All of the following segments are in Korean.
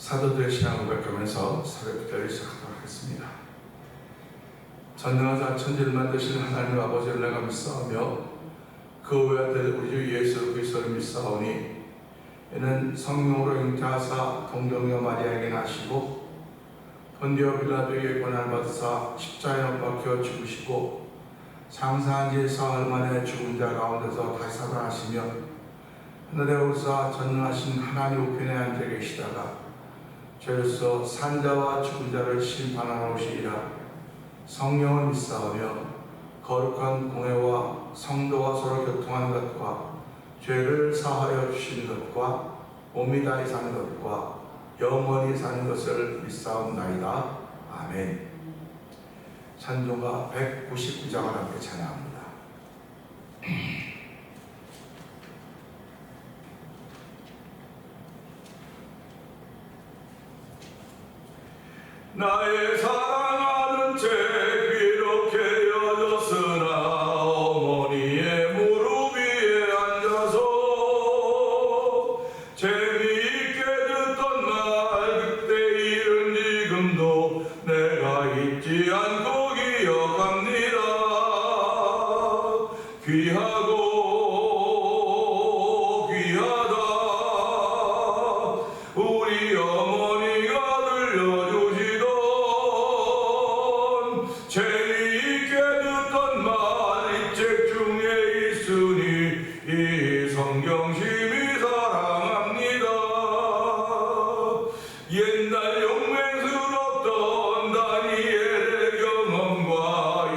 사도들의 신앙을 고백하면서 새벽 기도를 시작하도록 하겠습니다. 전능하사 천지를 만드신 하나님 아버지를 내가 믿사오며 그 외아들 우리 주 예수 그리스도를 믿사오니 이는 성령으로 잉태하사 동정녀 마리아에게 나시고 본디오 빌라도에게 고난을 받으사 십자가에 못 박혀 죽으시고 장사한 지 사흘 만에 죽은 자 가운데서 다시 살아나시며 하늘에 오르사 전능하신 하나님 우편에 앉아 계시다가 죄로서 산자와 죽은 자를 심판하러 오시리라. 성령을 믿사오며 거룩한 공회와 성도와 서로 교통하는 것과 죄를 사하여 주시는 것과 몸이 다히 사는 것과 영원히 사는 것을 믿사옵나이다. 아멘. 찬송가 199장을 함께 찬양합니다. 나의 사랑하는 죄 비록 헤어졌으나 어머니의 무릎 위에 앉아서 재미있게 듣던 말 그때 일은 지금도 내가 잊지 않고 기억합니다. 귀하고 귀하다 우리 어머니가 들려주시던 재미있게 듣던 말 이 책 중에 있으니 이 성경 심히 사랑합니다. 옛날 용맹스럽던 다니엘의 경험과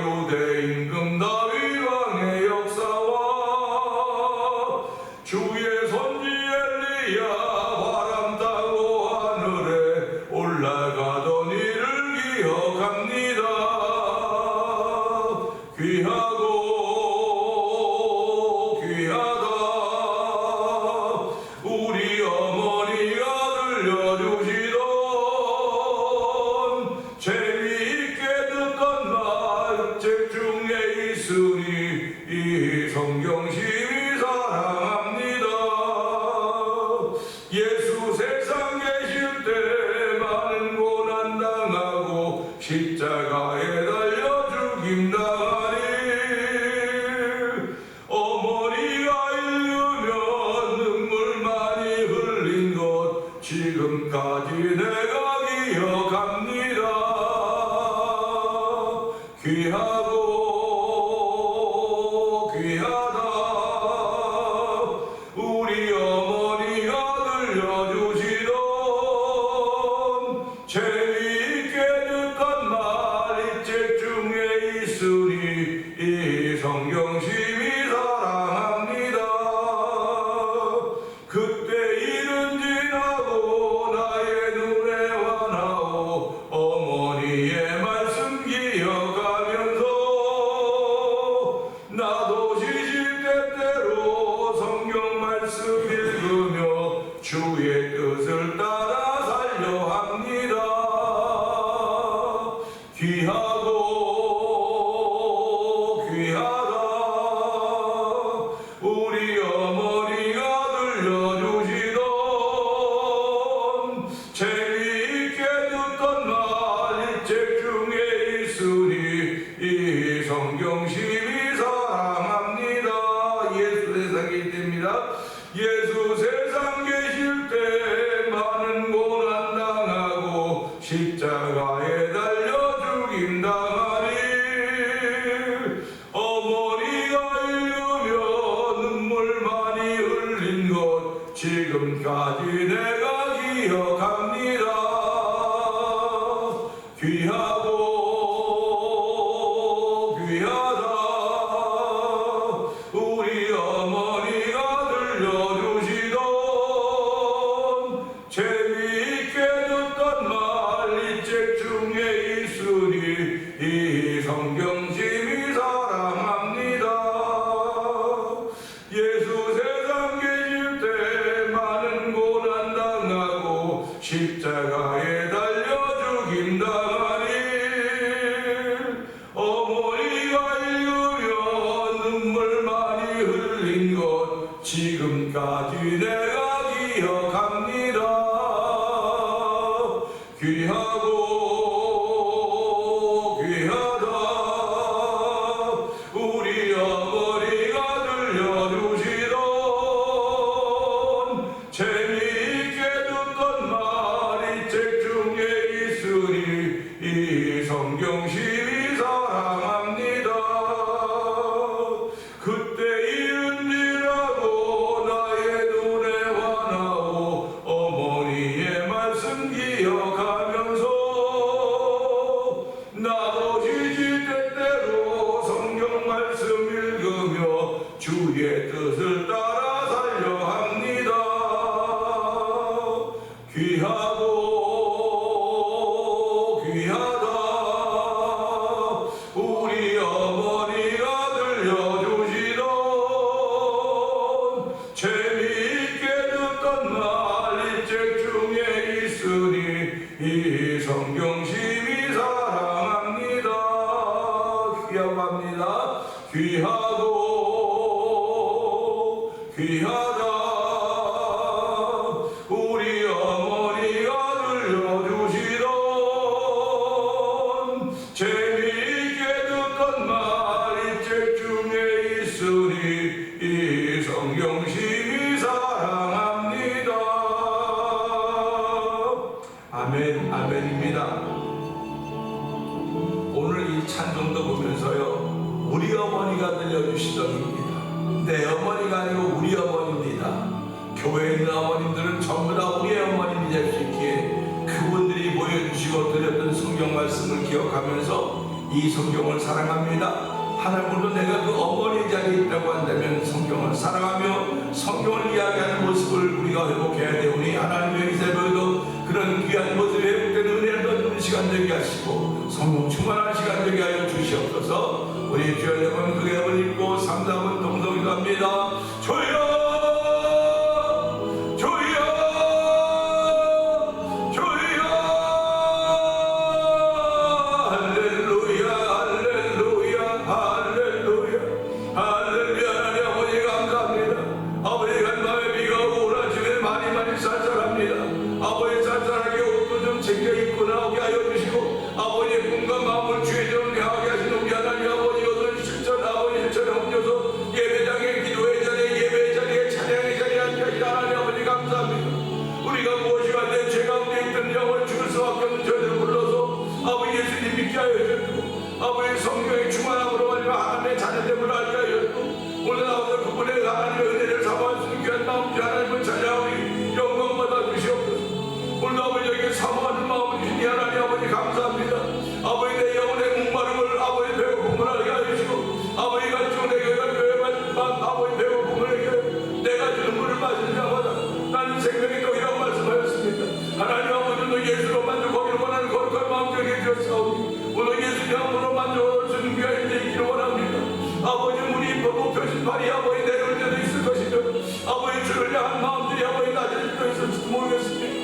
유대 임금 다윗 왕의 역사와 주의 선지 엘리야 바람 타고 하늘에 올라가던 일을 기억합니다. 귀하고 귀하다 우리 어머니가 들려주시던 재미있게 듣던 말 책 중에 있으니 이 성경 심히 사랑합니다. 예수 세상 계실 때 많은 고난 당하고 십자가에 달려 죽임당하니 어머니가 읽으면 눈물 많이 흘린 것 지금까지 내가 기억합니다. 귀하고 귀하다 우리 어머니가 들려주시던 재미있게 듣던 말 이 책 중에 있으니 이 성경 심히 사랑합니다. 그때 일은 지나고 나의 눈에 환하오 어머니의 말씀 기억하면서 나도 시시때때로 성경 말씀 읽으며 주의 뜻을 따라 살려 합니다. 귀하고 귀하다 우리 어머니가 들려주시던 재미있게 듣던 말 이 책 중에 있으니 이 성경 심히 사랑합니다. 예수 세상 계실 때입니다. 예수 세상 계실 때 많은 고난 당하고 십자가에 달려 죽임당하니 어머니가 읽으며 눈물 많이 흘린 것 지금까지 내가 기억합니다. 귀하고 귀하다 우리 어머니가 들려주시던 재미있게 듣던 말 이 책 중에 있으니 이 성경 심히 사랑합니다. 예수 세상 계실 때 많은 고난 당하고 십자가에 달려 죽임당하니 어머니가 읽으며 눈물 많이 흘린 것 지금까지 내가 기억합니다. 귀하고 귀하다. 우리 어머니가 들려주시던 재미있게 듣던 말이 책 중에 있으니 이 성경 심히 사랑합니다. 그때 이은지라고 나의 눈에 환하오. 어머니의 말씀 기억하면서 나도 시시때때로 성경 말씀 읽으며 주의 뜻을 따라 살려 합니다. 귀하고 귀하다. 우리 어머니가 들려주시던 재미있게 듣던 말 이 책 중에 있으니 이 성경 심히 사랑합니다. 귀하고 합니다. 귀하고 귀하다. 우리 어머니가 들려주시던 재미있게 듣던 말 이 책 중에 있으니 이 성경 심히 사랑합니다. 아멘. 아멘입니다. 오늘 이 찬송도 보면서요, 우리 어머니가 들려주시던입니다. 내 어머니가 아니고 우리 어머니입니다. 교회에 있는 어머님들은 전부 다 우리의 어머님이 될 수 있기에 그분들이 보여주시고 드렸던 성경 말씀을 기억하면서 이 성경을 사랑합니다. 하나님도 내가 그 어머니 자리에 있다고 한다면 성경을 사랑하며 성경을 이야기하는 모습을 우리가 회복해야 되오니 하나님의 새벽에도 그런 귀한 모습에 회복된 은혜를 얻는 시간 되게 하시고 성령 충만한 시간 되게 하여 주시옵소서. 우리 주여 여러분 그 앱을 읽고 3, 4분 동성이도 합니다. 주여 아버지 성령의 충만함으로 말미암아 하나님의 자녀됨을 알게 하였고 오늘 나오는 그분의 하나님의 은혜를 사모할 수 있는 귀한 마음 하나님을 찬양하오니 영광 받아 주시옵소서. 오늘 아버지에게 사모하는 마음을 주시니 하나님 아버지 감사합니다. 아버지 내 영혼의 목마름을 아버지 배고픔을 알게 하시고 아버지가 주고 내가 아버지 배고픔을 알게 하시고 내가 주는 물을 마시는 자마다 나는 생명의 떡이라고 말씀하였습니다. 하나님 아버지도 예수로 만족하기를 원하는 거룩한 마음 되게 해주셨사오니 오늘 예수님 앞으로 만져주는 귀한 일이 있기를 원합니다. 아버지 문이 높여진 발이 아버지 내려올 때도 있을 것이며 아버지 주를 향한 마음들이 아버지 낮아질 때도 있을지도 모르겠습니다.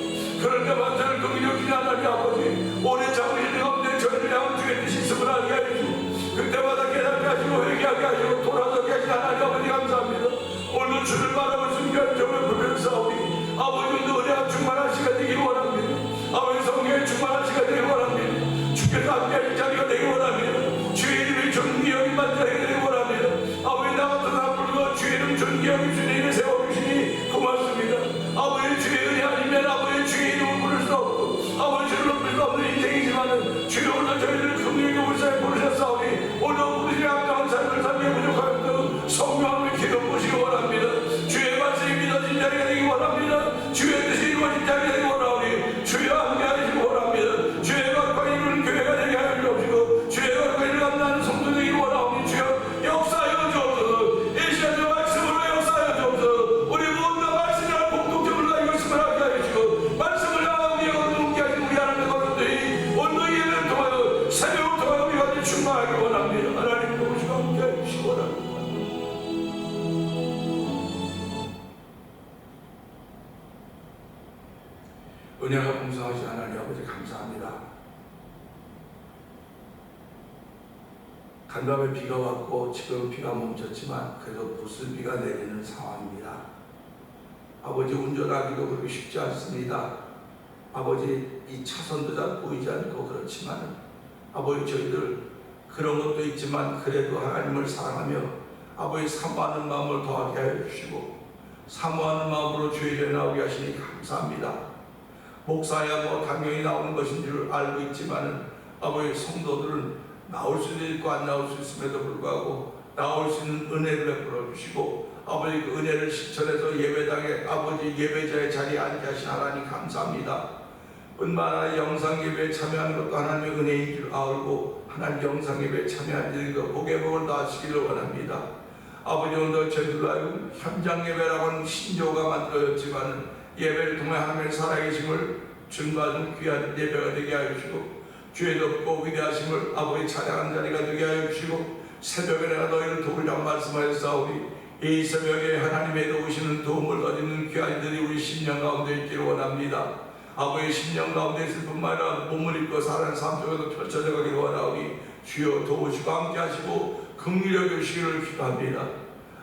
그럴 때만 저를 긍휼히 하나님 아버지 오래 참으시는 가운데 저를 향한 주의 뜻이 있음을 알게 하시고 그때마다 깨닫게 하시고 회개하게 하시고 돌아서게 하신 하나님 아버지 감사합니다. 오늘도 주를 바라볼 수 있는 귀한 점을 부르사오니 아버지도 은혜가 충만한 시간 되기를 원합니다. 아버지 성령의 충만한 시간 되기를 원합니다. 주께서 함께할 자리가 되기 원합니다. 주의 이름이 존귀하게 만들어야 되기 원합니다. 아버지 나 같은 사람들도 주의 이름 존귀하게 주님을 세워주시니 고맙습니다. 아버지 주의 은혜 아니면 아버지 주의 이름을 부를 수 없고 아버지 주를 높일 수 없는 인생이지만은 주여 오늘 저희들을 긍휼히 불쌍히 부르셨사오니 오늘 부르시니 합당한 삶을 살기에 부족하였고 성령을 기름 부시기 원합니다. 주의 말씀이 믿어진 자리가 되기 원합니다. 주의 뜻이 이루어진 자리가 되기 원하오니 주여 함께하시기 원합니다. 주의 각과 이루는 교회가 되게 하여 주옵시고 주의 각과 이를 감당하는 성도 되기 원하오니 주여 역사하여 주옵소서. 이 시간의 말씀으로 역사하여 주옵소서. 우리 모두 다 말씀이란 공통점을 알고 있음을 알게 하여 주시고 말씀을 나오게 얻게 하신 우리 하나님의 거룩들이 오늘 예배를 통하여 새벽을 통하여 우리가 충만하기 원합니다. 하나님 도우시고 함께 하여 주시기 원합니다. 은혜가 풍성하신 하나님 아버지 감사합니다. 간밤에 비가 왔고 지금 비가 멈췄지만 그래도 부슬비가 내리는 상황입니다. 아버지 운전하기도 그렇게 쉽지 않습니다. 아버지 이 차선도 잘 보이지 않고 그렇지만 아버지 저희들 그런 것도 있지만 그래도 하나님을 사랑하며 아버지 사모하는 마음을 더하게 하여 주시고 사모하는 마음으로 주의 나오게 하시니 감사합니다. 목사야 뭐 당연히 나오는 것인 줄 알고 있지만 아버지 성도들은 나올 수도 있고 안 나올 수 있음에도 불구하고 나올 수 있는 은혜를 베풀어 주시고 아버지 그 은혜를 실천해서 예배당에 아버지 예배자의 자리에 앉게 하신 하나님 감사합니다. 뿐만 아니라 영상 예배에 참여하는 것도 하나님의 은혜인 줄 알고 하나님 영상 예배에 참여하는 것 복의 복을 다하시기를 원합니다. 아버지 오늘도 저희들로 하여금 현장 예배라고 하는 신조가 만들어졌지만 예배를 통해 하나님의 살아계심을 증거하는 귀한 예배가 되게 하여 주시고 주의 높고 위대하심을 아버지 찬양하는 자리가 되게 하여 주시고 새벽에 내가 너희를 도우려고 말씀하였사오니 이 새벽에 하나님의 도우시는 도움을 얻는 귀한 이들이 우리 심령 가운데 있기를 원합니다. 아버지 심령 가운데 있을 뿐만 아니라 몸을 입고 사는 삶 속에도 펼쳐져 가기를 원하오니 주여 도우시고 함께 하시고 긍휼히 여기시기를 기도합니다.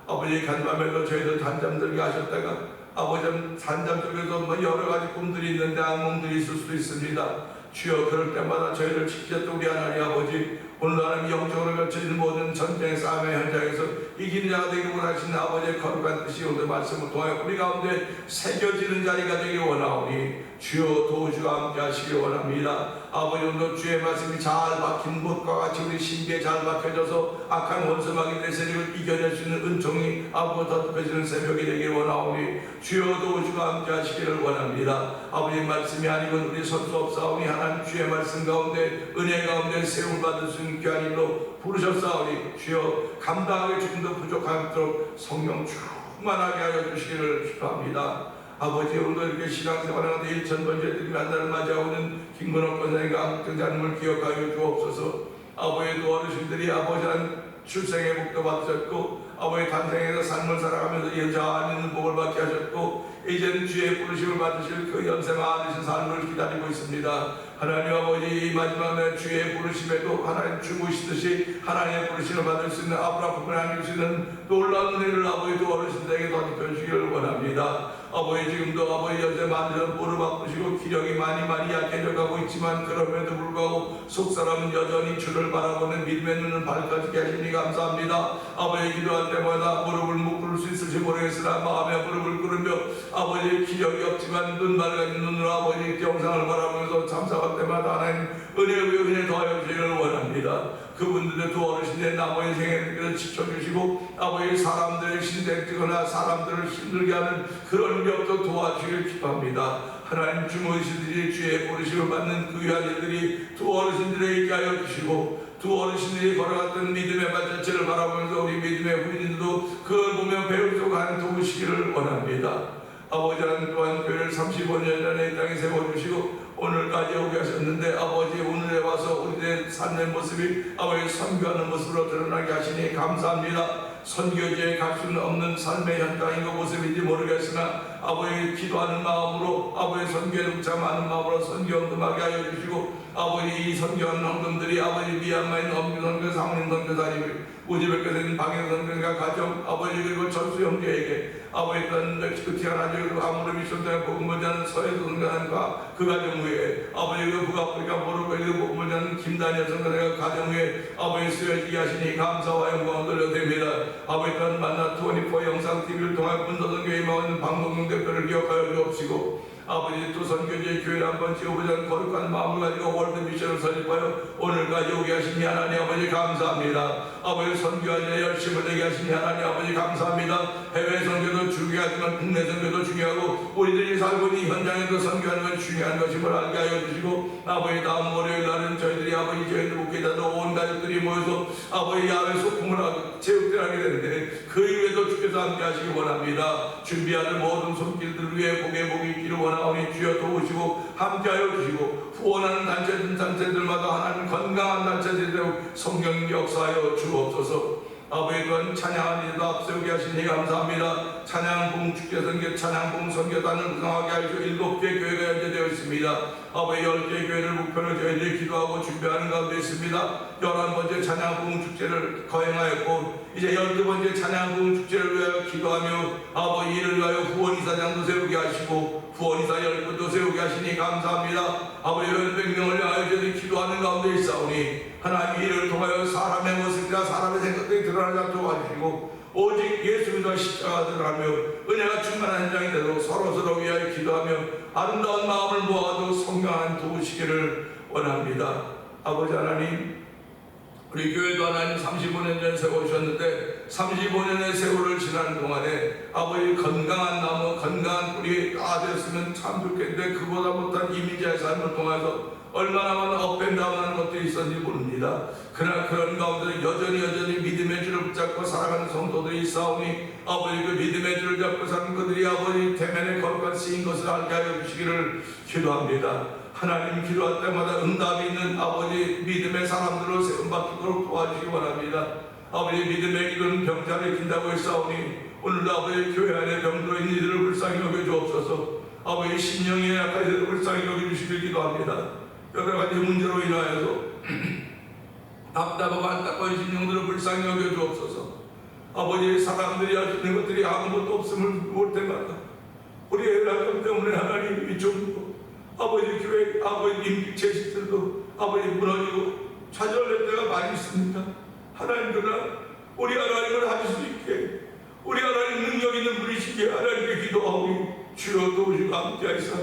아버지 간밤에도 저희들 단잠 들게 하셨다가 아버지 단잠 속에도 뭐 여러 가지 꿈들이 있는데 악몽들이 있을 수도 있습니다. 주여 그럴 때마다 저희를 지키셨던 우리 하나님 아버지 오늘 하나님 영적으로 펼쳐지는 모든 전쟁 싸움의 현장에서 이기는 자가 되기를 원하시는 아버지의 거룩한 뜻이 오늘 말씀을 통해 우리 가운데 새겨지는 자리가 되기를 원하오니 주여 도우시고 함께 하시기를 원합니다. 아버지 오늘 주의 말씀이 잘 박힌 못과 같이 우리 신비에 잘 박혀져서 악한 원수마귀들의 세력을 이겨낼 수 있는 은총이 아버지 덧입혀지는 새벽이 되기를 원하오니 주여 도우시고 함께 하시기를 원합니다. 아버지 말씀이 아니면 우리 설 수 없사오니 하나님 주의 말씀 가운데 은혜 가운데 세움을 받을 수 있는 귀한 일로 부르셨사오니 주여 감당하기 조금도 부족하도록 성령 충만하게 하여 주시기를 기도합니다. 아버지 오늘도 이렇게 신앙생활하는데 1000번째 드리며 한 달을 맞이하고는 김건옥 권사님과 등장님을 기억하여 주옵소서. 아버지 또 어르신들이 아버지는 출생의 복도 받으셨고 아버지 탄생에서 삶을 살아가면서 여자 있는 복을 받게 하셨고 이제는 주의 부르심을 받으실 그 연세 많으신 삶을 기다리고 있습니다. 하나님 아버지 이 마지막 날 주의 부르심에도 하나님 주무시듯이 하나님의 부르심을 받을 수 있는 아브라함을 안길 수 있는 놀라운 은혜를 아버지도 어르신들에게 덧입혀 주기를 원합니다. 아버지 지금도 아버지 연세 많으신 무릎 아프시고 기력이 많이 약해져가고 있지만 그럼에도 불구하고 속사람은 여전히 주를 바라보는 믿음의 눈을 밝아지게 하시니 감사합니다. 아버지 기도할 때마다 무릎을 묶을 수 있을지 모르겠으나 마음의 무릎을 꿇으며 아버지 기력이 없지만 눈 밝아진 눈으로 아버지 영상을 바라보면서 참사할 때마다 하나님 은혜 위에 은혜 더하여 주시기를 원합니다. 그분들의 두 어르신의 남은 생애를 지켜주시고 아버지 사람들의 신생뜨거나 사람들을 힘들게 하는 그런 일이 없도록 도와주길 기도합니다. 하나님 주무시들이 주의 부르심을 받는 그 귀한 일들이 두 어르신들에게 있게 하여 주시고 두 어르신들이 걸어갔던 믿음의 발자취를 바라보면서 우리 믿음의 후인들도 그걸 보며 배우고 가는 도우시기를 원합니다. 아버지 하나님 또한 교회를 35년 전에 이 땅에 세워주시고 오늘까지 오게 하셨는데 아버지 오늘에 와서 우리의 삶의 모습이 아버지 선교하는 모습으로 드러나게 하시니 감사합니다. 선교지에 갈 수는 없는 삶의 현장인 그 모습인지 모르겠으나 아버지 기도하는 마음으로 아버지 선교에 동참하는 마음으로 선교 헌금하게 하여 주시고 아버지 이 선교하는 헌금들이 아버지 미얀마에 있는 엄규 선교 사모님 선교사님 우즈베크에 있는 박영 선교사 가정 아버지 그리고 철수 형제에게 아버지 또한 멕시코 티아나주 그리고 아무르 미션장에 복음을 전하는 서해도 선교사님과 그 가정 후에 아버지 그 북아프리카 모로코에 복음을 전하는 김다니엘 선교사님과 가정 후에 아버지 수여지게 하시니 감사와 영광을 돌려드립니다. 아버지 또한 만나 24 영상TV를 통해 문서선교에 임하는 방송용 대표를 기억하여 주옵시고 아버지 또 선교지의 교회를 한번 지어보자는 거룩한 마음을 가지고 월드미션을 설립하여 오늘까지 오게 하시니 하나님 아버지 감사합니다. 아버지 선교하는 열심을 내게 하시니 하나님 아버지 감사합니다. 해외 선교도 중요하지만 국내 선교도 중요하고 우리들이 살고 있는 현장에도 선교하는 것이 중요한 것임을 알게 하여 주시고 아버지 다음 월요일 날은 저희들이 아버지 저희들 목회자들 온 가족들이 모여서 아버지 야외 소풍을 하고 체육대를 하게 되는데 그 이후에도 주께서 함께 하시기 원합니다. 준비하는 모든 손길들 위해 복의 복이 있기를 원하오니 주여 도우시고 함께하여 주시고 후원하는 단체들마다 하나님 건강한 단체들로 성령 역사하여 주옵소서. 아버지 또한 찬양하는 일도 앞세우게 하시니 감사합니다. 찬양봉 축제선교 찬양봉 선교단을 구성하게 하시고 7개 교회가 연재되어 있습니다. 아버지 10개 교회를 목표로 저희들이 기도하고 준비하는 가운데 있습니다. 11번째 찬양봉 축제를 거행하였고 이제 12번째 찬양봉 축제를 위하여 기도하며 아버지 이를 위하여 후원이사장도 세우게 하시고 구원이사 열분도 세우게 하시니 감사합니다. 아버지 이런 100명을 위하여 저희들이 기도하는 가운데 있사오니 하나님 이를 통하여 사람의 모습이나 사람의 생각들이 드러나지 않도록 하시고 오직 예수 그리스도와 십자가 드러나며 은혜가 충만한 현장이 되도록 서로서로 위하여 기도하며 아름다운 마음을 모아도 성령 안 도우시기를 원합니다. 아버지 하나님, 우리 교회도 하나님 35년 전 세우셨는데 35년의 세월을 지나는 동안에 아버지 건강한 나무, 건강한 뿌리 되었으면 참 좋겠는데 그보다 못한 이민자의 삶을 통해서 얼마나 많은 업앤다운하는 것들이 있었는지 모릅니다. 그러나 그런 가운데 여전히 믿음의 줄을 붙잡고 살아가는 성도들이 있사오니 아버지 그 믿음의 줄을 잡고 사는 그들이 아버지 대면에 거룩한 쓰인 것을 알게 하여 주시기를 기도합니다. 하나님 기도할 때마다 응답이 있는 아버지 믿음의 사람들로 세움받도록 도와주시기 원합니다. 아버지 믿음의 기도는 병자를 이긴다고 했사오니 오늘도 아버지 교회 안에 병들어 있는 이들을 불쌍히 여겨주옵소서. 아버지 심령이 약한 이들을 불쌍히 여겨주시길 기도합니다. 여러 가지 문제로 인하여서 답답하고 안타까운 심령들을 불쌍히 여겨주옵소서. 아버지 사람들이 할 수 있는 것들이 아무것도 없음을 볼 때마다 우리의 연락감 때문에 하나님이 좀 아버지 교회 아버지 임직체식들도 아버지 무너지고 좌절될 때가 많이 있습니다. 하나님 그러나 우리 하나님을 하실 수 있게 우리 하나님 능력 있는 분이시기에 하나님께 기도하고 주여 도우시고 함께하시사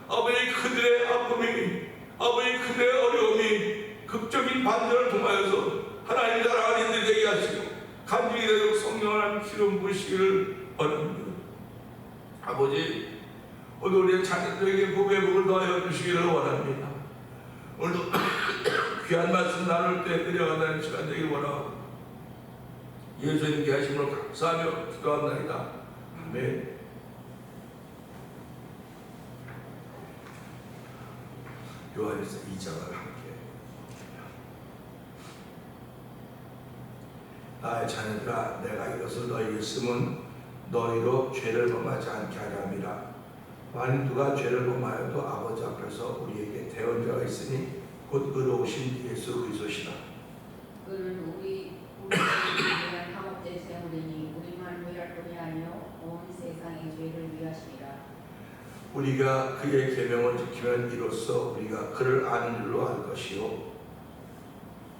아버지 그들의 아픔이 아버지 그들의 어려움이 극적인 반전을 통하여서 하나님 사랑하는 이들이 되게 하시고 간증이 되도록 성령을 기름 부으시기를 원합니다. 아버지 오늘 우리의 자녀들에게 복의 복을 더하여 주시기를 원합니다. 오늘도 귀한 말씀 나눌 때 드려간다는 시간 되길 원하고 예수님께 하심으로 감사하며 기도합니다. 아멘. 요한일서 2장을 함께. 나의 자녀들아 내가 이것을 너희에게 쓰면 너희로 죄를 범하지 않게 하려 함이라. 만일 누가 죄를 범하여도 아버지 앞에서 우리에게 대언자가 있으니 곧 의로우신 예수 그리스도시라. 그는 우리를 위한 감업된 세우리니 우리만 위할 뿐이 아니요 온 세상의 죄를 위하시리라. 우리가 그의 계명을 지키면 이로써 우리가 그를 아는 줄로 알 것이요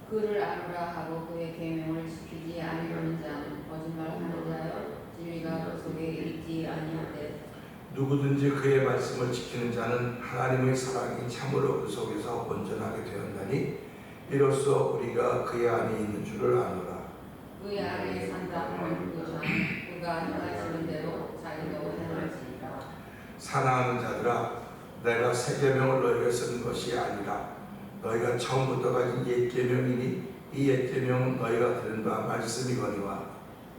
그를 아노라 하고 그의 계명을 지키지 아니하는 자는 거짓말하는 자여 진리가 그 속에 있지 아니하되 누구든지 그의 말씀을 지키는 자는 하나님의 사랑이 참으로 그 속에서 온전하게 되었나니 이로써 우리가 그의 안에 있는 줄을 아노라. 그의 안에 산다 하는 그 자는 그가 행하시는 대로 자기도 행할지니라. 사랑하는 자들아 내가 새 계명을 너희에게 쓰는 것이 아니라 너희가 처음부터 가진 옛 계명이니 이 옛 계명은 너희가 들은 바 말씀이거니와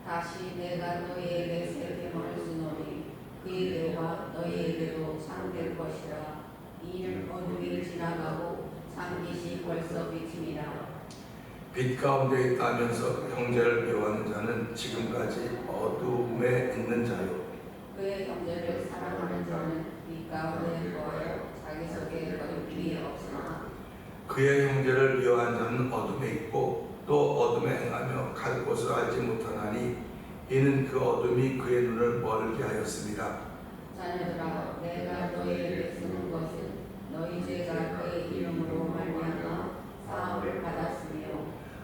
다시 내가 너희에게 새 계명을 쓰노니 그에게와 너희에게도 상될 것이라. 이는 어둠이 지나가고 상빛이 벌써 비침이라. 빛 가운데 있다면서 형제를 미워하는 자는 지금까지 어둠에 있는 자요 그의 형제를 사랑하는 자는 빛 가운데 거하여 자기 속에 거룩이 없으나 그의 형제를 미워하는 자는 어둠에 있고 또 어둠에 행하며 갈 곳을 알지 못하나니 이는 그 어둠이 그의 눈을 멀게 하였습니다. 자녀들아 내가 너희에게 쓰는 것은 너희 죄가 그의 이름으로 말미암아 사함을 받았으며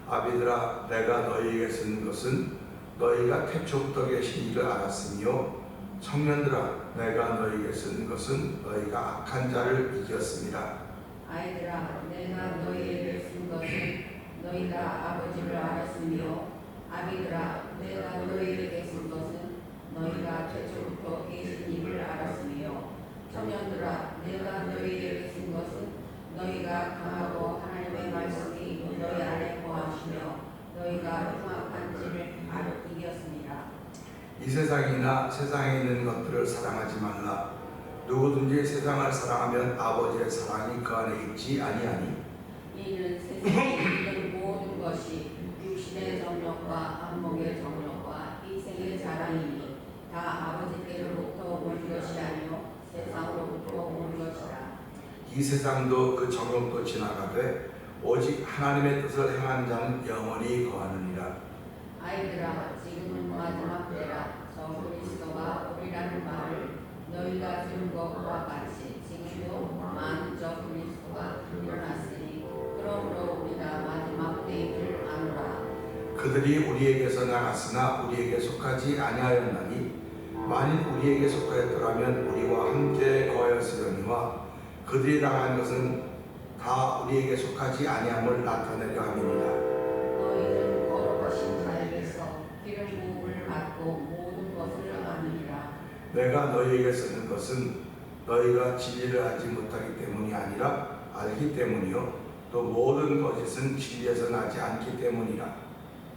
아비들아 내가 너희에게 쓰는 것은 너희가 태초부터 계신 이를 알았으며 청년들아 내가 너희에게 쓰는 것은 너희가 악한 자를 이겼습니다. 아이들아 내가 너희에게 쓴 것은 너희가 아버지를 알았으며 아비들아 내가 너희에게 쓴 것은 너희가 태초부터 계신 이를 알았으며 청년들아 내가 너희에게 쓴 것은 너희가 강하고 하나님의 말씀이 너희 안에 거하시며 너희가 흉악한 질을 이겼습니다. 이 세상이나 세상에 있는 것들을 사랑하지 말라. 누구든지 세상을 사랑하면 아버지의 사랑이 그 안에 있지 아니하니 이는 세상에 있는 모든 것이 육신의 정욕과 안목의 정욕과 이 생의 자랑이니 다 아버지께로부터 온 것이 아니요 세상으로부터 온 것이라. 이 세상도 그 정욕도 지나가되 오직 하나님의 뜻을 행하는 자는 영원히 거하느니라. 아이들아 지금은 마지막 때라. 저 그리스도가 오리라는 말을 너희가 들은 것과 같이 지금도 만적 그리스도가 일어났으니 그러므로 우리가 마지막 때에 줄 아노라. 그들이 우리에게서 나갔으나 우리에게 속하지 아니하였나니 만일 우리에게 속하였더라면 우리와 함께 거하였으려니와 그들이 나간 것은 다 우리에게 속하지 아니함을 나타내려 함이니라. 너희는 거룩하신 자에게서 기름 부음을 받고 모든 것을 아느니라. 내가 너희에게 쓰는 것은 너희가 진리를 알지 못하기 때문이 아니라 알기 때문이요 또 모든 거짓은 진리에서 나지 않기 때문이라.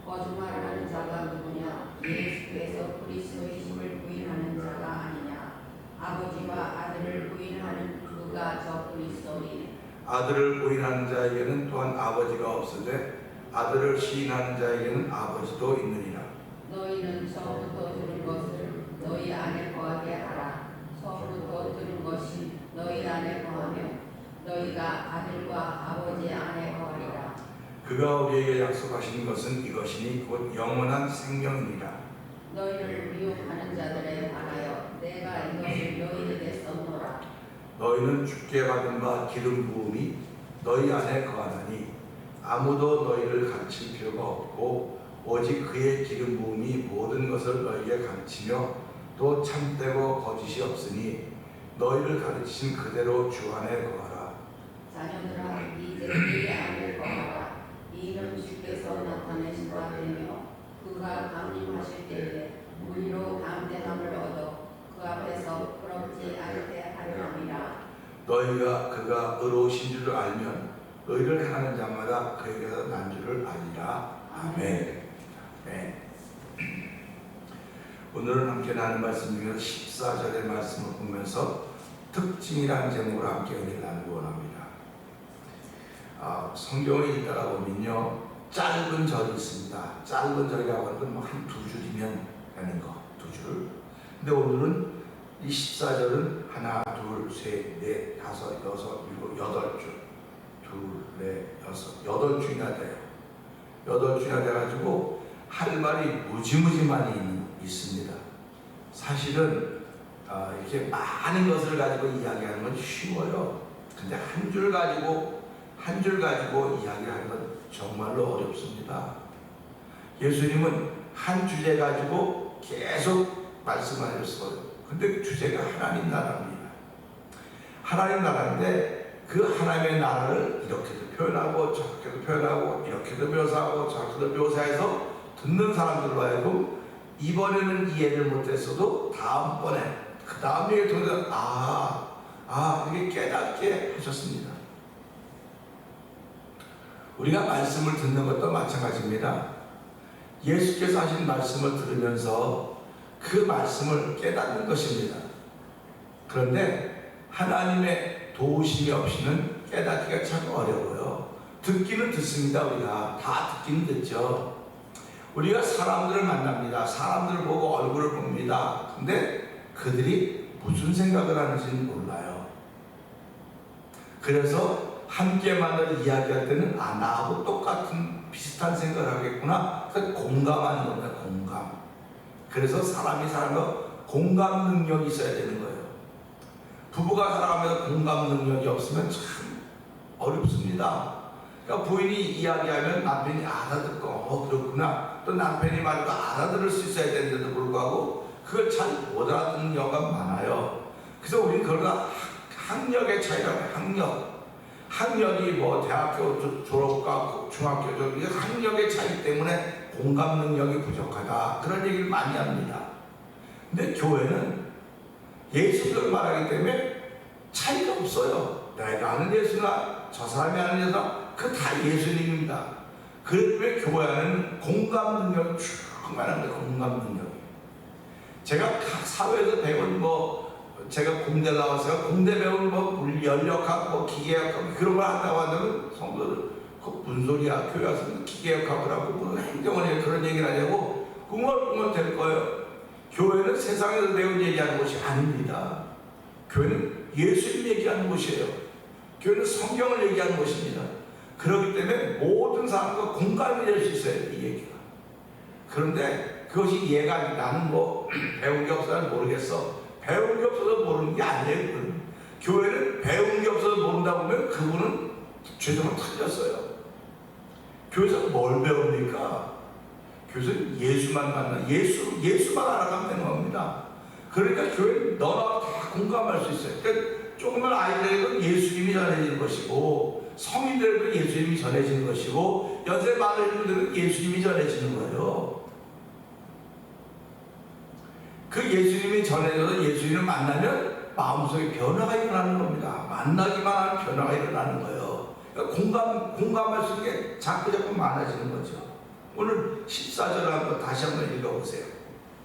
거짓말하는 자가 누구냐? 예수께서 그리스도이심을 부인하는 자가 아니냐? 아버지와 아들을 부인하는 누가 저 그리스도니? 아들을 부인하는 자에게는 또한 아버지가 없으되 아들을 시인하는 자에게는 아버지도 있느니라. 너희는 처음부터 들은 것을 너희 안에 거하게 하라. 처음부터 들은 것이 너희 안에 거하며 너희가 아들과 아버지 안에 거하리라. 그가 우리에게 약속하신 것은 이것이니 곧 영원한 생명이니라. 너희를 미혹하는 자들에 관하여 내가 이것을 너희에게 썼노라. 너희는 주께 받은 바 기름 부음이 너희 안에 거하나니 아무도 너희를 가르칠 필요가 없고 오직 그의 기름 부음이 모든 것을 너희에게 가르치며 또 참되고 거짓이 없으니 너희를 가르치신 그대로 주 안에 거하라. 자녀들아 이제 이 안에 거하라. 이는 주께서 나타내신 바 되며 그가 강림하실 때에 우리로 담대함을 얻어 그 앞에서 부럽지 않게 하려 함이라. 너희가 그가 의로우신 줄을 알면 너희를 행하는 자마다 그에게서 난 줄을 알리라. 아멘. 네. 오늘은 함께 나눈 말씀 중에서 14절의 말씀을 보면서 특징이라는 제목으로 함께 은혜를 나누고 원합니다. 성경에 있다가 보면요 짧은 절이 있습니다. 짧은 절이라고 하는 건 한 두 줄이면 되는 거, 두 줄. 근데 오늘은 이 14절은 하나, 둘, 셋, 넷, 다섯, 여섯, 일곱, 여덟 줄. 둘, 넷, 여섯, 여덟 줄이나 돼요. 여덟 줄이나 돼가지고 할 말이 무지무지 많이 있습니다. 사실은 이렇게 많은 것을 가지고 이야기하는 건 쉬워요. 근데 한 줄 가지고 이야기를 하는 건 정말로 어렵습니다. 예수님은 한 주제 가지고 계속 말씀하셨어요. 근데 그 주제가 하나님 나라입니다. 하나님 나라인데 그 하나님의 나라를 이렇게도 표현하고 저렇게도 표현하고 이렇게도 묘사하고 저렇게도 묘사해서 듣는 사람들로 하여금 이번에는 이해를 못했어도 다음번에 그 다음 얘기를 통해서 이렇게 깨닫게 하셨습니다. 우리가 말씀을 듣는 것도 마찬가지입니다. 예수께서 하신 말씀을 들으면서 그 말씀을 깨닫는 것입니다. 그런데 하나님의 도우심이 없이는 깨닫기가 참 어려워요. 듣기는 듣습니다. 우리가 다 듣기는 듣죠. 우리가 사람들을 만납니다. 사람들을 보고 얼굴을 봅니다. 근데 그들이 무슨 생각을 하는지는 몰라요. 그래서 함께 만나서 이야기할 때는 나하고 똑같은 비슷한 생각을 하겠구나. 그래서 공감하는 겁니다. 공감. 그래서 사람이 사람과 공감 능력이 있어야 되는 거예요. 부부가 살아가면서 공감 능력이 없으면 참 어렵습니다. 그러니까 부인이 이야기하면 남편이 알아듣고 그렇구나. 또 남편이 말도 알아들을 수 있어야 되는데도 불구하고 그걸 잘 못 알아듣는 경우가 많아요. 그래서 우리는 그러다 학력의 차이라고 해요. 학력이 뭐 대학교 졸업과 중학교 졸업 학력의 차이 때문에 공감 능력이 부족하다 그런 얘기를 많이 합니다. 근데 교회는 예수를 말하기 때문에 차이가 없어요. 내가 아는 예수나 저 사람이 아는 예수나 그 다 예수님입니다. 그렇기 때문에 교회는 공감 능력이 충만합니다. 공감 능력이. 제가 각 사회에서 배운 제가 공대 나와서 공대 배운 연력학, 기계학하고 그런 걸 한다고 하면 성도들 그 무슨 소리야? 교회 와서 기계학학을 하고 무슨 행정을 해 그런 얘기를 하냐고 궁얼궁얼 될 거예요. 교회는 세상에서 배운 얘기하는 곳이 아닙니다. 교회는 예수님 얘기하는 곳이에요. 교회는 성경을 얘기하는 곳입니다. 그렇기 때문에 모든 사람과 공감이 될 수 있어요. 이 얘기가. 그런데 그것이 이해가 나는 배운 게 없어서 모르겠어. 배운 게 없어서 모르는 게 아니에요. 그건. 교회는 배운 게 없어서 모른다 보면 그분은 죄송은 틀렸어요. 교회에서 뭘 배웁니까? 교회에서 예수만 만나 예수만 알아가면 되는 겁니다. 그러니까 교회는 너나 다 공감할 수 있어요. 그러니까 조그만 아이들에게는 예수님이 전해지는 것이고, 성인들에게도 예수님이 전해지는 것이고, 연세 많은 분들은 예수님이 전해지는 거예요. 그 예수님이 전해져서 예수님을 만나면 마음속에 변화가 일어나는 겁니다. 만나기만 하면 변화가 일어나는 거예요. 그러니까 공감할 수 있는 게 자꾸 많아지는 거죠. 오늘 14절 한번 다시 한번 읽어보세요.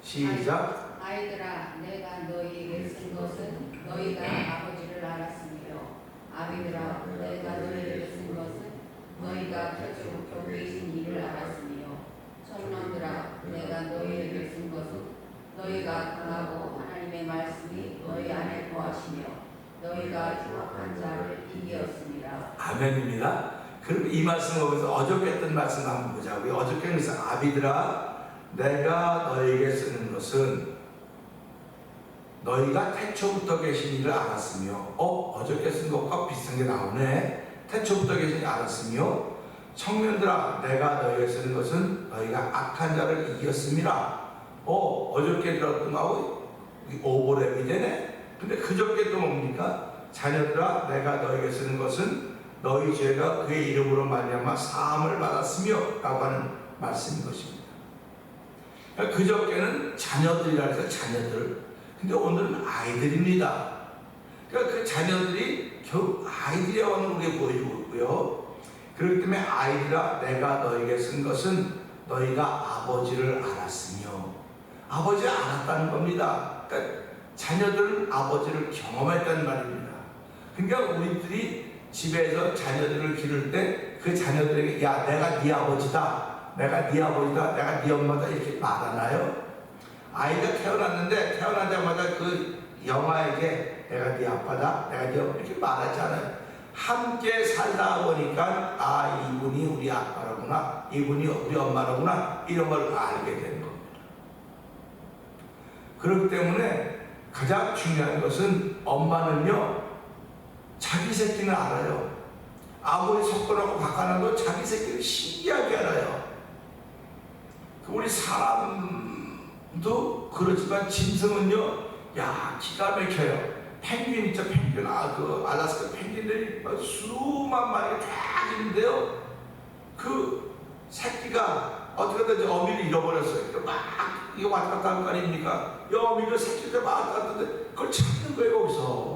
시작. 아이들아, 내가 너희에게 쓴 것은 너희가 아버지를 알았으며, 아비들아, 내가 너희에게 쓴 것은 너희가 태초부터 계신 이를 알았으며, 청년들아, 내가 너희에게 쓴 것은 너희가 강하고 하나님의 말씀이 너희 안에 거하시며 너희가 흉악한 자를 이기었습니다. 아멘입니다. 그럼 이 말씀을 보면서 어저께 했던 말씀 한번 보자고요. 어저께 그래서 아비들아, 내가 너희에게 쓰는 것은 너희가 태초부터 계신 이를 알았으며, 어저께 쓴 것과 비슷한 게 나오네. 태초부터 계신 이를 알았으며, 청년들아, 내가 너희에게 쓰는 것은 너희가 악한 자를 이겼습니다. 어저께 들었던 거하고 오버랩이 되네. 근데 그저께 또 뭡니까? 자녀들아, 내가 너에게 쓰는 것은 너희 죄가 그의 이름으로 말미암아 사함을 받았으며 라고 하는 말씀인 것입니다. 그러니까 그저께는 자녀들이라 해서 자녀들, 근데 오늘은 아이들입니다. 그러니까 그 자녀들이 결국 아이들이라고 하는 우리가 보여주고 있고요. 그렇기 때문에 아이들아, 내가 너에게 쓴 것은 너희가 아버지를 알았으며, 아버지를 알았다는 겁니다. 그러니까 자녀들은 아버지를 경험했다는 말입니다. 그러니까 우리들이 집에서 자녀들을 기를 때 그 자녀들에게 야, 내가 네 아버지다, 내가 네 아버지다, 내가 네 엄마다 이렇게 말하나요? 아이가 태어났는데 태어나자마자 그 영아에게 내가 네 아빠다, 내가 네 엄마 이렇게 말하지 않아요. 함께 살다 보니까 이분이 우리 아빠라구나, 이분이 우리 엄마라구나, 이런 걸 알게 되는 겁니다. 그렇기 때문에 가장 중요한 것은 엄마는요, 자기 새끼는 알아요. 아무리 석권하고 바꿔놔도 자기 새끼를 신기하게 알아요. 우리 사람도 그렇지만 짐승은요, 야, 기가 막혀요. 펭귄 있죠, 펭귄. 그 알라스카 펭귄들이 수만 마리가 쫙 있는데요. 그 새끼가 어떻게든 어미를 잃어버렸어요. 막 이거 왔다 갔다 하는 거 아닙니까? 이 어미가 새끼를 막 왔다 갔다 하는데 그걸 찾는 거예요, 거기서.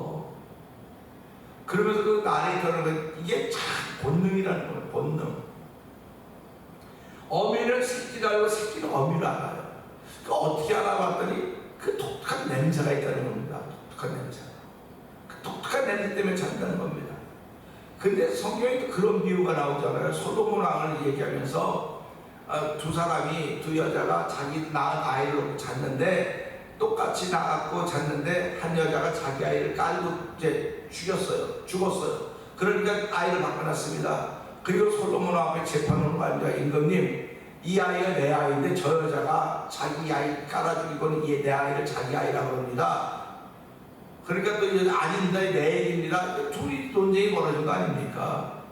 그러면서 그 나레이터는 이게 참 본능이라는 거예요, 본능. 어미는 새끼를 알고 새끼는 어미를 알아요. 그 어떻게 알아봤더니 그 독특한 냄새가 있다는 겁니다. 독특한 냄새. 그 독특한 냄새 때문에 찾는다는 겁니다. 근데 성경에 그런 비유가 나오잖아요. 소돔 왕을 얘기하면서 두 사람이, 두 여자가 자기 낳은 아이를 놓고 잤는데, 똑같이 낳았고 잤는데 한 여자가 자기 아이를 깔고 이제 죽었어요. 그러니까 아이를 바꿔놨습니다. 그리고 솔로몬 앞에 재판으로 앉아, 임금님, 이 아이가 내 아이인데 저 여자가 자기 아이 깔아 죽이고는 내 아이를 자기 아이라고 합니다. 그러니까 또 이 여자 아닙니다, 내 얘기입니다. 둘이 논쟁이 벌어진 거 아닙니까?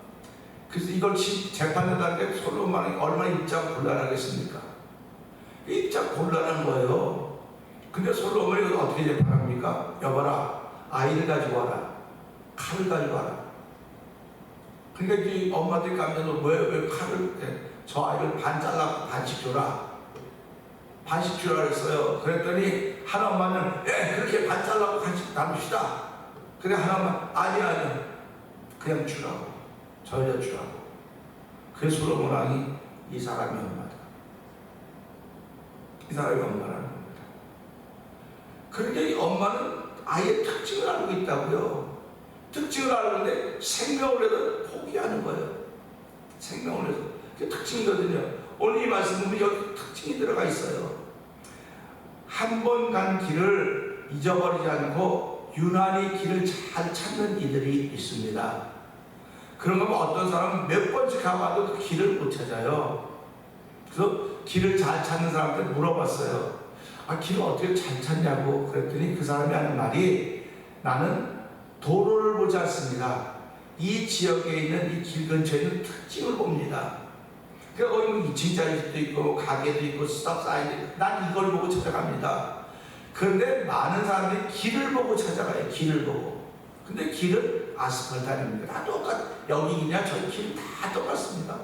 그래서 이걸 재판한다는데 솔로몬이 얼마나 입장 곤란하겠습니까? 입장 곤란한 거예요. 근데 솔로몬이 이걸 어떻게 재판합니까? 여봐라, 아이를 가지고 와라, 칼을 가지고 와라. 그러니까 이 엄마들이 깜짝놀라, 왜 칼을, 저 아이를 반 잘라고 반씩 줘라, 반씩 주라 그랬어요. 그랬더니 한 엄마는 그렇게 반 잘라고 반씩 나눕시다. 그래, 한 엄마 아니 그냥 주라고, 저 여자 주라고. 그래서 솔로몬 왕이 이 사람이 엄마다, 이 사람이 엄마라는 겁니다. 그러니까 이 엄마는 아이의 특징을 알고 있다고요. 특징을 알는데 생명을 해서 포기하는 거예요. 생명을 해서. 그게 특징이거든요. 오늘 이 말씀 보면 여기 특징이 들어가 있어요. 한 번 간 길을 잊어버리지 않고 유난히 길을 잘 찾는 이들이 있습니다. 그런 거면 어떤 사람은 몇 번씩 가봐도 그 길을 못 찾아요. 그래서 길을 잘 찾는 사람한테 물어봤어요. 길을 어떻게 잘 찾냐고 그랬더니 그 사람이 하는 말이 나는 도로를 보지 않습니다. 이 지역에 있는 이 길 근처에 있는 특징을 봅니다. 그러니까 거기 뭐 2층짜리 집도 있고 가게도 있고 스탑 사인도 있고 난 이걸 보고 찾아갑니다. 그런데 많은 사람들이 길을 보고 찾아가요. 길을 보고. 근데 길은 아스팔트 아닙니까? 다 여기 그냥 저기 길 다 똑같습니다.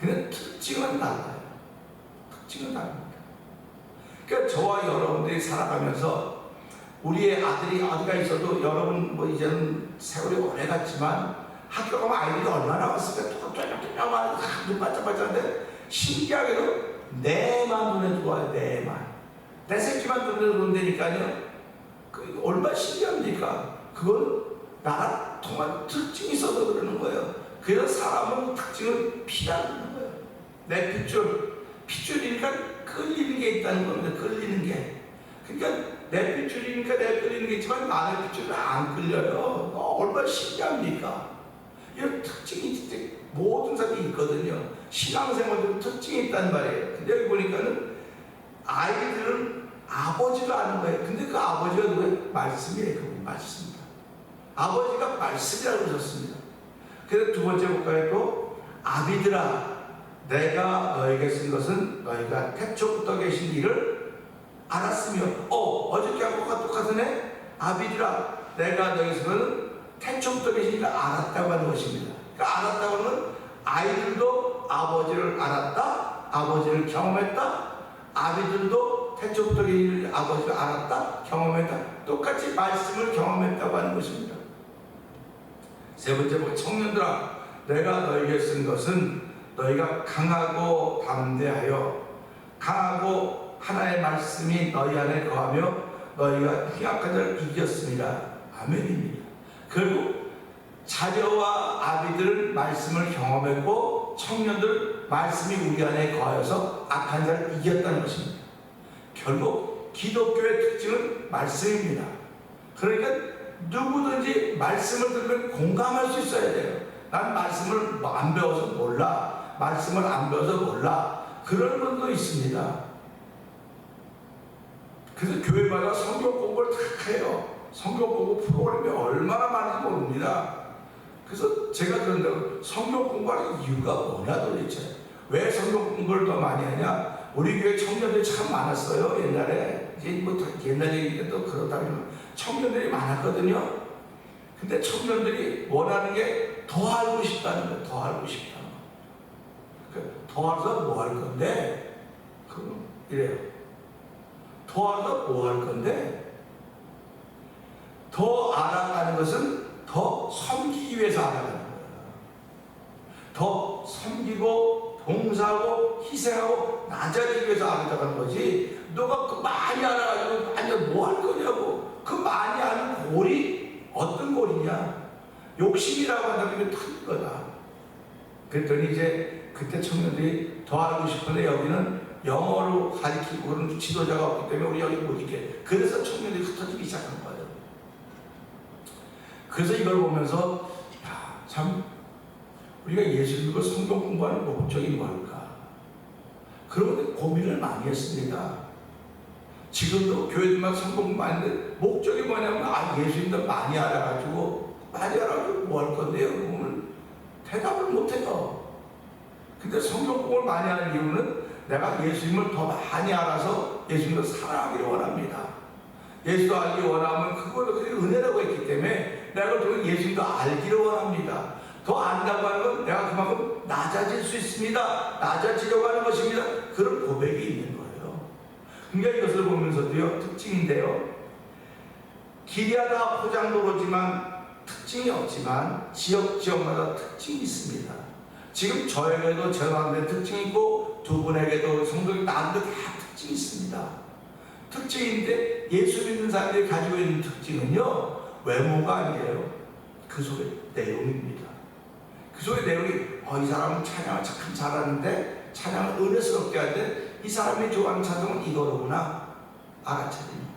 근데 특징은 달라요. 특징은 다릅니다. 그러니까 저와 여러분들이 살아가면서 우리의 아들이 어디가 있어도 여러분 뭐 이제는 세월이 오래 갔지만 학교 가면 아이들이 얼마나 왔을까? 똑똑똑똑 눈 반짝반짝한데 신기하게도 내만 눈에 들어와요. 내 새끼만 눈에 들어온다니까요. 그 얼마나 신기합니까? 그건 나랑 통한 특징이 있어서 그러는 거예요. 그래서 사람은 특징을 피하는 거예요. 내 핏줄이니까 끌리는 게 있다는 겁니다. 끌리는 게. 그러니까 내 핏줄이니까 내가 끌리는 게 있지만 남의 핏줄은 안 끌려요. 얼마나 신기합니까? 이런 특징이 진짜 모든 사람이 있거든요. 신앙생활도 특징이 있단 말이에요. 근데 여기 보니까는 아이들은 아버지가 아는 거예요. 근데 그 아버지가 누구예요? 말씀이에요. 그 말씀입니다. 아버지가 말씀이라고 그러셨습니다. 그래서 두 번째 볼까요? 또 아비들아 내가 너에게 쓴 것은 너희가 태초부터 계신 일을 알았으며 어저께 한 것과 똑같으네. 아비들아 내가 너에게 쓴 것은 태초부터 계신 일을 알았다고 하는 것입니다. 그러니까 알았다고 하는 아이들도 아버지를 알았다, 아버지를 경험했다. 아비들도 태초부터 계신 일을 아버지를 알았다, 경험했다. 똑같이 말씀을 경험했다고 하는 것입니다. 세 번째, 청년들아 내가 너에게 쓴 것은 너희가 강하고 담대하여 강하고 하나의 말씀이 너희 안에 거하며 너희가 휘약한 자를 이겼습니다. 아멘입니다. 결국 자녀와 아비들은 말씀을 경험했고 청년들 말씀이 우리 안에 거하여서 악한 자를 이겼다는 것입니다. 결국 기독교의 특징은 말씀입니다. 그러니까 누구든지 말씀을 들으면 공감할 수 있어야 돼요. 난 말씀을 안 배워서 몰라. 말씀을 안 배워서 몰라. 그런 분도 있습니다. 그래서 교회마다 성경 공부를 다 해요. 성경 공부 프로그램이 얼마나 많은지 모릅니다. 그래서 제가 그런다고 성경 공부하는 이유가 뭐냐 도대체. 왜 성경 공부를 더 많이 하냐. 우리 교회 청년들이 참 많았어요. 옛날에. 이제 뭐 옛날 얘기가 또 그렇다면 청년들이 많았거든요. 근데 청년들이 원하는 게 더 알고 싶다는 거예요. 더 알고 싶다는 거예요. 더 알아서 뭐 할 건데? 이래요. 더 알아서 뭐 할 건데? 더 알아가는 것은 더 섬기기 위해서 알아가는 거예요. 더 섬기고 봉사하고 희생하고 낮아지기 위해서 알아가는 거지. 너가 그 많이 알아가지고 아니 뭐 할 거냐고. 그 많이 아는 골이 어떤 골이냐? 욕심이라고 한다면 이게 틀린 거다. 그랬더니 이제 그때 청년들이 더 알고 싶은데 여기는 영어로 가르치고 그런 지도자가 없기 때문에 우리 여기 못 있게. 그래서 청년들이 흩어지기 시작한 거예요. 그래서 이걸 보면서 참 우리가 예수 믿고 성경 공부하는 목적이 뭘까? 그런 고민을 많이 했습니다. 지금도 교회들만 성경 공부하는데 목적이 뭐냐면 예수 믿는 많이 알아가지고 뭐 할 건데요? 그러면 대답을 못해요. 근데 성경 공부를 많이 하는 이유는 내가 예수님을 더 많이 알아서 예수님을 사랑하기를 원합니다. 예수도 알기 원하면 그걸로 그게 은혜라고 했기 때문에 내가 그걸 예수님도 알기를 원합니다. 더 안다고 하는 건 내가 그만큼 낮아질 수 있습니다. 낮아지려고 하는 것입니다. 그런 고백이 있는 거예요. 그러니까 이것을 보면서도요, 특징인데요. 기리하다 포장도로지만 특징이 없지만 지역마다 특징이 있습니다. 지금 저에게도 저만의 특징이 있고 두 분에게도 성도님 나한테 다 특징이 있습니다. 특징인데 예수 믿는 사람들이 가지고 있는 특징은요, 외모가 아니에요. 그 속에 내용입니다. 그 속에 내용이 이 사람은 찬양을 참 잘하는데 찬양을 은혜스럽게 하는데 이 사람이 좋아하는 찬송은 이거로구나 알아차립니다.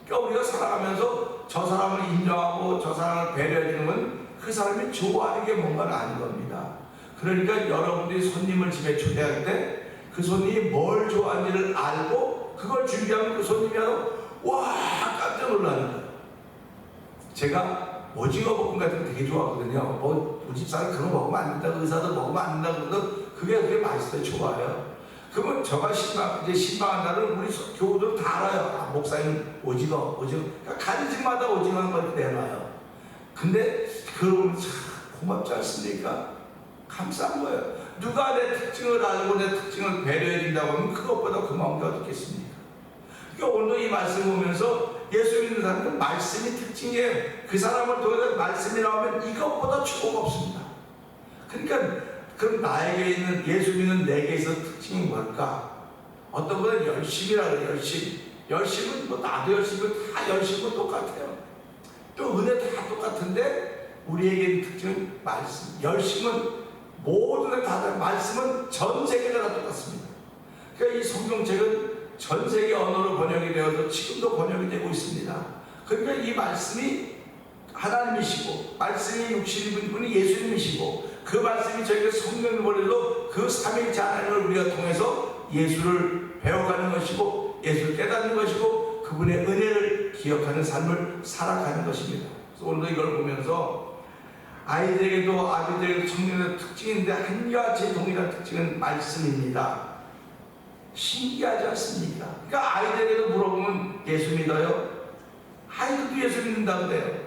그러니까 우리가 살아가면서 저 사람을 인정하고 저 사람을 배려해주는 건 그 사람이 좋아하는 게 뭔가는 아닌 겁니다. 그러니까 여러분들이 손님을 집에 초대할 때 그 손님이 뭘 좋아하는지를 알고 하고 그걸 준비하면 그 손님이 하고 와 깜짝 놀라는 거예요. 제가 오징어 볶음 같은 거 되게 좋아하거든요. 뭐 집사는 그거 먹으면 안 된다, 의사도 먹으면 안 된다 그러거든. 그게 맛있어요. 좋아요. 그러면 저가 신방한 날은 우리 교우들 다 알아요. 아, 목사님 오징어. 그러니까 가는 집마다 오징어 한 번 내놔요. 근데 그러면 참 고맙지 않습니까? 감사한 거예요. 누가 내 특징을 알고 내 특징을 배려해 준다고 하면 그것보다 고마운 게 어떻겠습니까? 그러니까 오늘 이 말씀 보면서 예수 믿는 사람은 말씀이 특징이에요. 그 사람을 통해서 말씀이 나오면 이것보다 축복가 없습니다. 그러니까 그럼 나에게 있는 예수 믿는 내게 있어 특징이 뭘까? 어떤 분은 열심이라 그래요. 열심은 뭐 나도 열심이고 다 열심은 똑같아요. 또 은혜 다 똑같은데 우리에게 있는 특징은 말씀. 열심은 모든 다 말씀은 전 세계가 다 똑같습니다. 그러니까 이 성경책은 전 세계 언어로 번역이 되어서 지금도 번역이 되고 있습니다. 그러니까 이 말씀이 하나님이시고 말씀이 육신인 분이 예수님이시고 그 말씀이 저희가 성경을 보내도 그 삼일째 하나님을 우리가 통해서 예수를 배워가는 것이고 예수를 깨닫는 것이고 그분의 은혜를 기억하는 삶을 살아가는 것입니다. 그래서 오늘도 이걸 보면서 아이들에게도 아비들에게도 청년의 특징인데 한가지 동일한 특징은 말씀입니다. 신기하지 않습니까? 그러니까 아이들에게도 물어보면 예수 믿어요? 아이들도 예수 믿는다 그래요.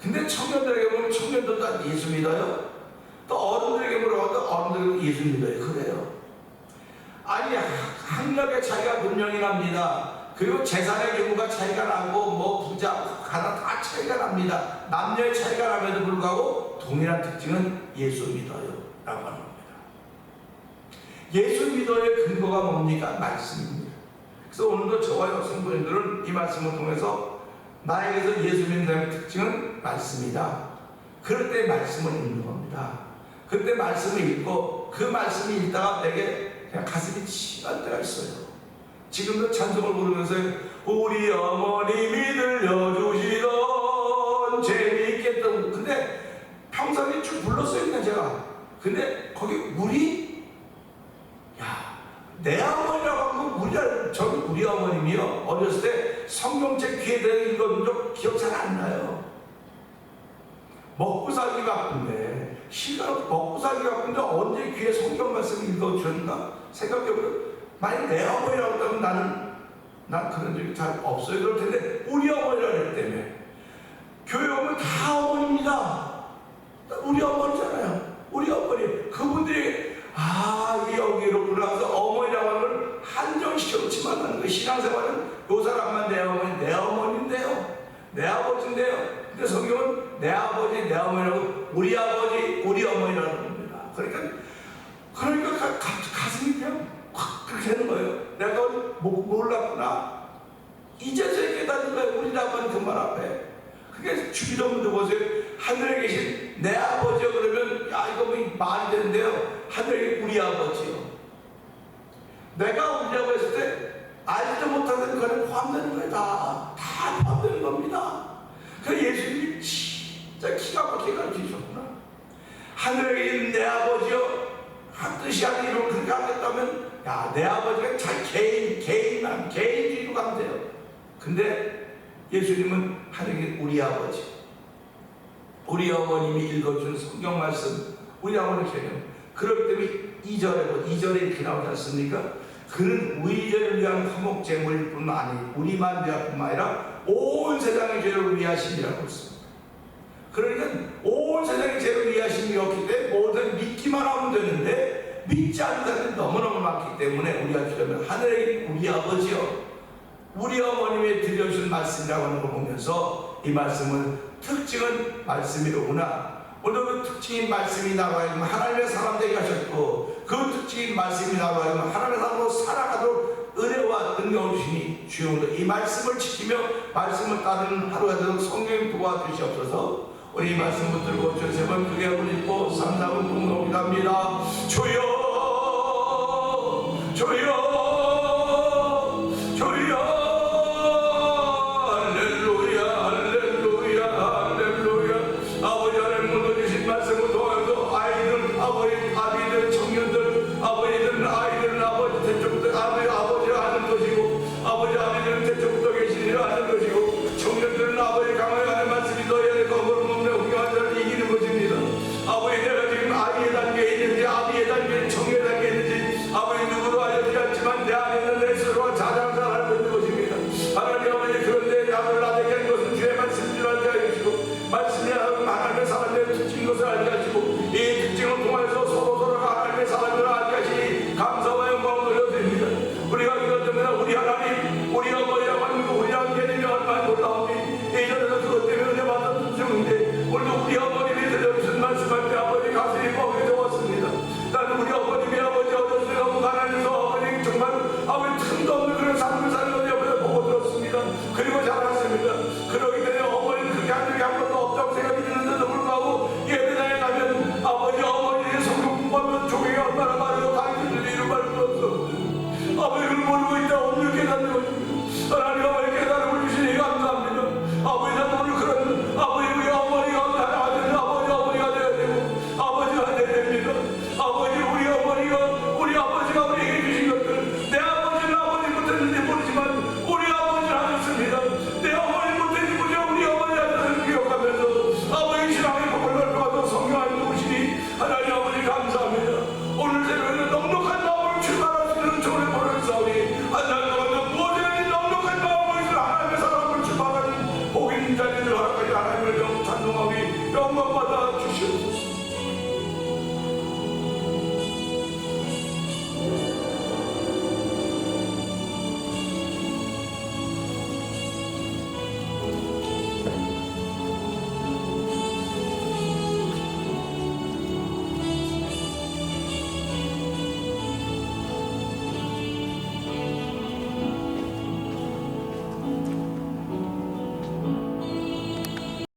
근데 청년들에게 보면 청년들도 다 예수 믿어요? 또 어른들에게 물어봐도 어른들도 예수 믿어요. 그래요. 아니 학력의 차이가 분명히 납니다. 그리고 재산의 규모가 차이가 나고 뭐 부자 가난 다 차이가 납니다. 남녀의 차이가 남에도 불구하고 동일한 특징은 예수 믿어요 라고 하는 겁니다. 예수 믿어의 근거가 뭡니까? 말씀입니다. 그래서 오늘도 저와 여성분들은 이 말씀을 통해서 나에게서 예수 믿는 사람의 특징은 말씀이다. 그럴 때 말씀을 읽는 겁니다. 그때 말씀을 읽고 그 말씀을 읽다가 내게 그냥 가슴이 치할 때가 있어요. 지금도 찬송을 부르면서 우리 어머님이 들려주시던 재미있겠던 근데 평상시에 쭉 불렀어요 그냥 제가. 근데 거기 우리 내 어머니라고 하면 저는 우리 어머님이요. 어렸을 때 성경책 귀에 대해 읽었는 적 기억 잘 안 나요. 먹고 살기 바쁜데 시간 먹고 살기 바쁜데 언제 귀에 성경 말씀 읽어주셨나 생각해보면 만약 내 어머니라고 했다면 난 그런 적이 잘 없어요. 그럴 텐데 우리 어머니라고 했기 때문에 교회 오면 다 어머니입니다. 우리 어머니잖아요. 우리 어머니 그분들이 여기로 올라가서 어머니라고 하는 걸 한정시켜놓지 말라는 거예요. 신앙생활은 요 사람만 내 어머니인데요. 내 아버지인데요. 근데 성경은 내 아버지, 내 어머니라고 우리 아버지, 우리 어머니라는 겁니다. 그러니까 가슴이 그냥 확 그렇게 되는 거예요. 내가 몰랐구나. 이제서 깨닫는 거예요. 우리 아버지 그 말 앞에. 그게 주기도문도 보세요. 하늘에 계신 내 아버지요. 그러면 이거 뭐 말이 되는데요. 하늘에 우리 아버지요. 내가 우리라고 했을 때 알지도 못하는 거는 포함되는 거예요. 다 포함되는 겁니다. 그 예수님이 진짜 기가 막히게 가르치셨구나. 하늘에 계신 내 아버지요. 한 뜻이 아닌 이름을 그렇게 하겠다면 내 아버지가 개인주의로 가면 돼요. 근데 예수님은 하늘에 우리 아버지, 우리 어머님이 읽어준 성경 말씀, 우리 어머니 개념. 그렇기 때문에 2절에 이렇게 나오지 않습니까? 그는 우리 죄를 위한 화목제물일 뿐 아니 우리만 위할 뿐만 아니라 온 세상의 죄를 위하심이라고 했습니다. 그러니까 온 세상의 죄를 위하심이었기 때문에 모든 믿기만 하면 되는데 믿지 않는 사람이 너무너무 많기 때문에 우리가 기도하면 하늘에 우리 아버지요, 우리 어머님이 들려준 말씀이라고 하는 걸 보면서 이 말씀은 특징은 말씀이로구나. 오늘 그 특징인 말씀이 나와야지만 하나님의 사람 되게 하셨고 그 특징인 말씀이 나와야지만 하나님의 사람으로 살아가도록 은혜와 능력을 주시니 주여 이 말씀을 지키며 말씀을 따르는 하루가 되도록 성령님 도와주시옵소서. 우리 이 말씀 붙들고 세 번 크게 올리고 3, 4분 공동기도합니다. 주여 주여